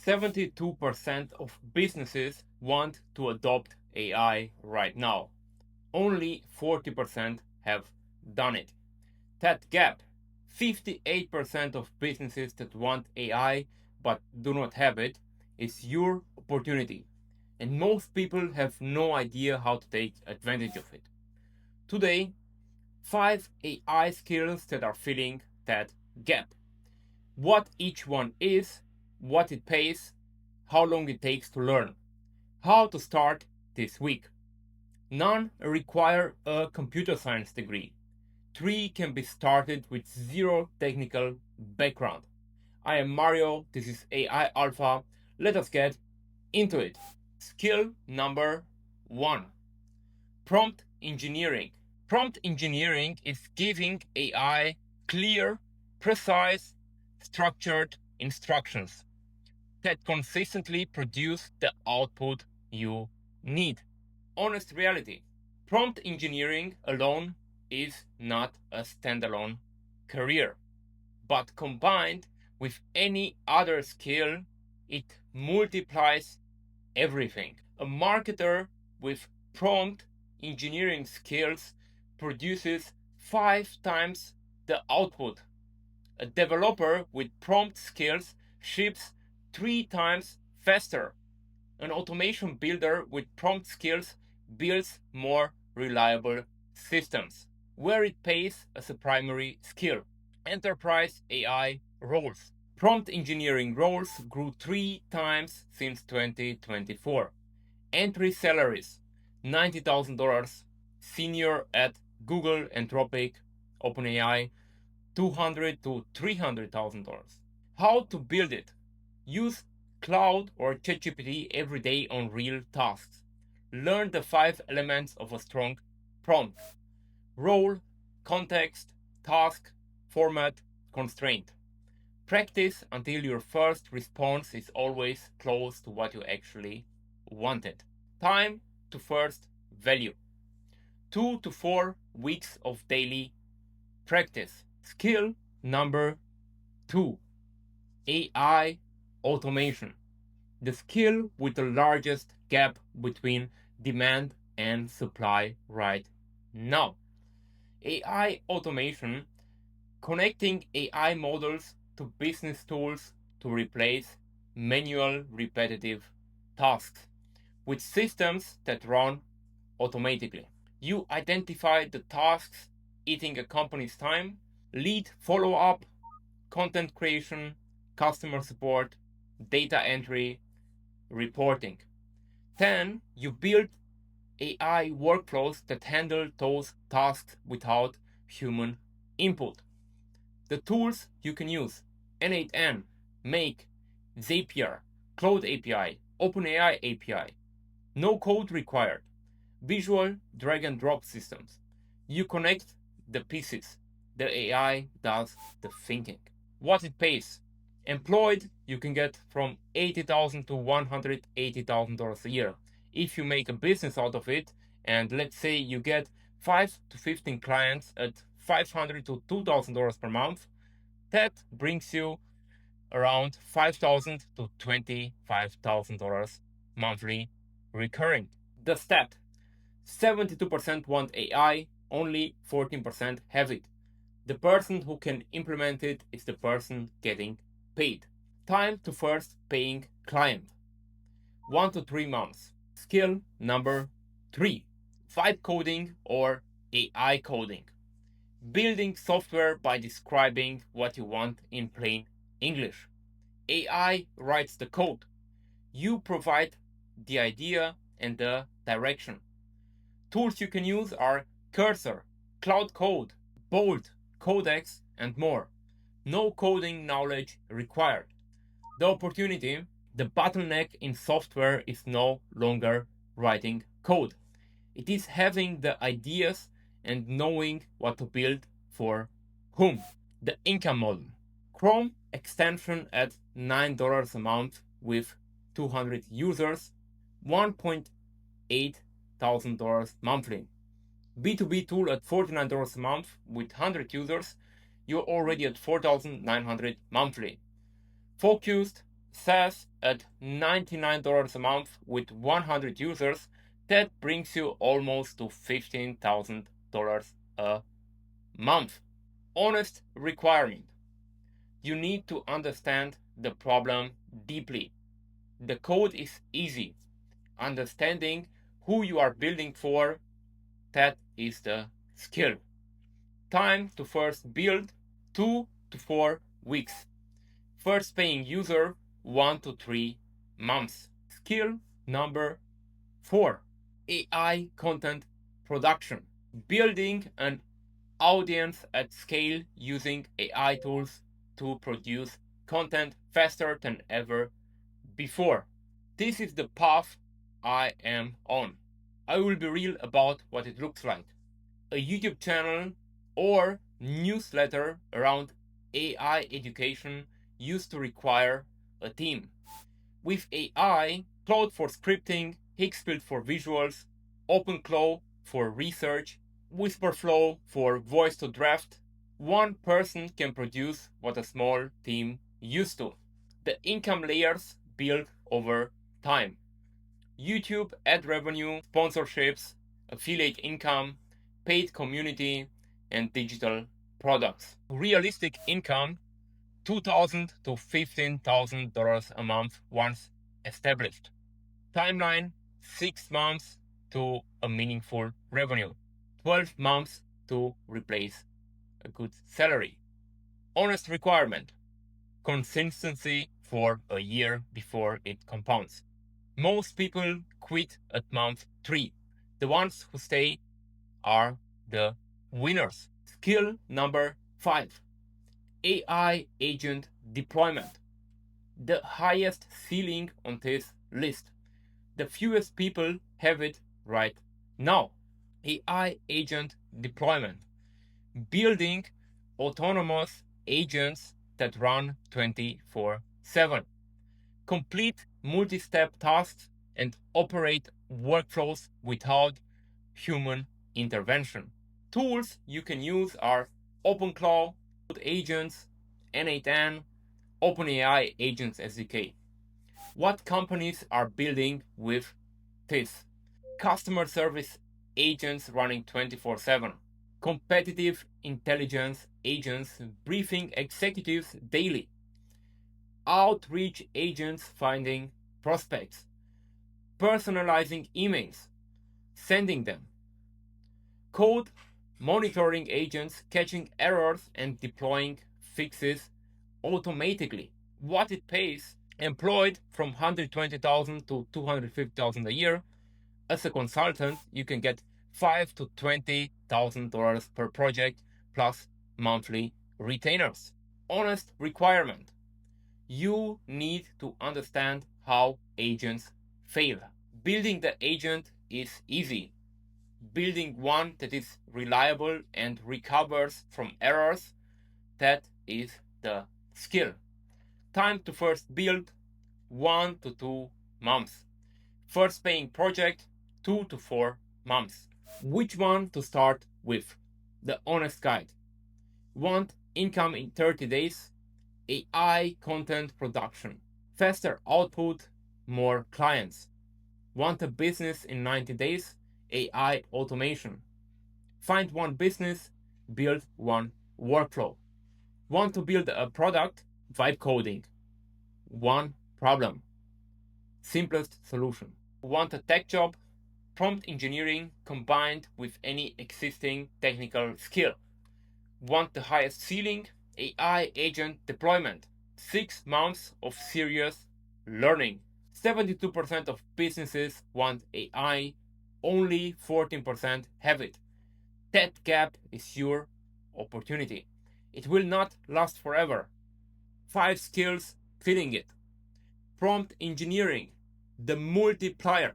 72% of businesses want to adopt AI right now. Only 40% have done it. That gap, 58% of businesses that want AI but do not have it, is your opportunity. And most people have no idea how to take advantage of it. Today, 5 AI skills that are filling that gap. What each one is, what it pays, how long it takes to learn, how to start this week. None require a computer science degree. 3 can be started with zero technical background. I am Mario, this is AI Alpha. Let us get into it. Skill number 1, prompt engineering. Prompt engineering is giving AI clear, precise, structured instructions that consistently produce the output you need. Honest reality. Prompt engineering alone is not a standalone career, but combined with any other skill, it multiplies everything. A marketer with prompt engineering skills produces 5 times the output. A developer with prompt skills ships 3 times faster. An automation builder with prompt skills builds more reliable systems. Where it pays as a primary skill. Enterprise AI roles. Prompt engineering roles grew 3 times since 2024. Entry salaries $90,000. Senior at Google, Anthropic, OpenAI $200,000 to $300,000. How to build it? Use Cloud or ChatGPT every day on real tasks. Learn the 5 elements of a strong prompt: role, context, task, format, constraint. Practice until your first response is always close to what you actually wanted. Time to first value. 2 to 4 weeks of daily practice. Skill number 2, AI automation. The skill with the largest gap between demand and supply right now. AI automation, connecting AI models to business tools to replace manual repetitive tasks with systems that run automatically. You identify the tasks eating a company's time: lead follow-up, content creation, customer support, data entry, reporting. Then you build AI workflows that handle those tasks without human input. The tools you can use: N8N, Make, Zapier, Cloud API, OpenAI API. No code required. Visual drag and drop systems. You connect the pieces. The AI does the thinking. What it pays? Employed, you can get from $80,000 to $180,000 a year. If you make a business out of it, and let's say you get 5 to 15 clients at $500 to $2,000 per month, that brings you around $5,000 to $25,000 monthly recurring. The stat: 72% want AI, only 14% have it. The person who can implement it is the person getting paid. Time to first paying client: 1 to 3 months. Skill number 3, vibe coding or AI coding. Building software by describing what you want in plain English. AI writes the code. You provide the idea and the direction. Tools you can use are Cursor, Cloud Code, Bolt, Codex, and more. No coding knowledge required. The opportunity: the bottleneck in software is no longer writing code. It is having the ideas and knowing what to build for whom. The income model: Chrome extension at $9 a month with 200 users, $1.8 thousand monthly. B2B tool at $49 a month with 100 users, you're already at $4,900 monthly. Focused SaaS at $99 a month with 100 users, that brings you almost to $15,000 a month. Honest requirement. You need to understand the problem deeply. The code is easy. Understanding who you are building for, that is the skill. Time to first build 2 to 4 weeks. First paying user 1 to 3 months. Skill number 4, AI content production. Building an audience at scale using AI tools to produce content faster than ever before. This is the path I am on. I will be real about what it looks like. A YouTube channel or newsletter around AI education used to require a team. With AI, Cloud for scripting, Higgsbuild for visuals, OpenClaw for research, Whisperflow for voice to draft, one person can produce what a small team used to. The income layers build over time. YouTube ad revenue, sponsorships, affiliate income, paid community, and digital products. Realistic income $2,000 to $15,000 a month once established. Timeline 6 months to a meaningful revenue, 12 months to replace a good salary. Honest requirement consistency for a year before it compounds. Most people quit at month 3. The ones who stay are the winners. Skill number 5, AI agent deployment. The highest ceiling on this list. The fewest people have it right now. AI agent deployment. Building autonomous agents that run 24/7. Complete multi-step tasks and operate workflows without human intervention. Tools you can use are OpenClaw, Agents, N8N, OpenAI Agents SDK. What companies are building with this? Customer service agents running 24/7. Competitive intelligence agents briefing executives daily. Outreach agents finding prospects. Personalizing emails, sending them. Code monitoring agents catching errors and deploying fixes automatically. What it pays, employed from 120,000 to 250,000 a year. As a consultant, you can get $5 to $20,000 per project plus monthly retainers. Honest requirement. You need to understand how agents fail. Building the agent is easy. Building one that is reliable and recovers from errors, that is the skill. Time to first build 1 to 2 months. First paying project 2 to 4 months. Which one to start with? The honest guide. Want income in 30 days? AI content production. Faster output, more clients. Want a business in 90 days? AI automation. Find one business, build one workflow. Want to build a product? Vibe coding. One problem. Simplest solution. Want a tech job? Prompt engineering combined with any existing technical skill. Want the highest ceiling? AI agent deployment. 6 months of serious learning. 72% of businesses want AI, only 14% have it. That gap is your opportunity. It will not last forever. 5 skills filling it. Prompt engineering, the multiplier.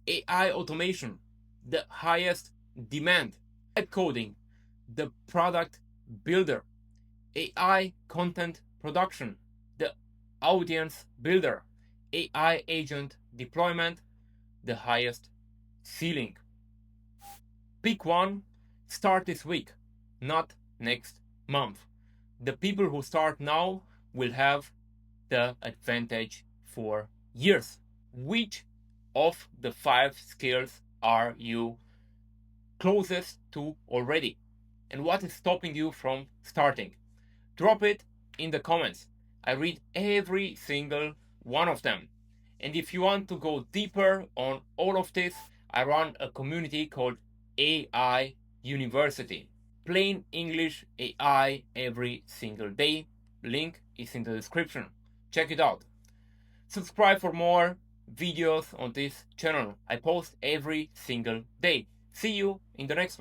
AI automation, the highest demand. Type coding, the product builder. AI content production, the audience builder. AI agent deployment, the highest ceiling. Pick one, start this week, not next month. The people who start now will have the advantage for years. Which of the 5 skills are you closest to already? And what is stopping you from starting? Drop it in the comments. I read every single one of them. And if you want to go deeper on all of this, I run a community called AI University. Plain English AI every single day. Link is in the description. Check it out. Subscribe for more videos on this channel. I post every single day. See you in the next one.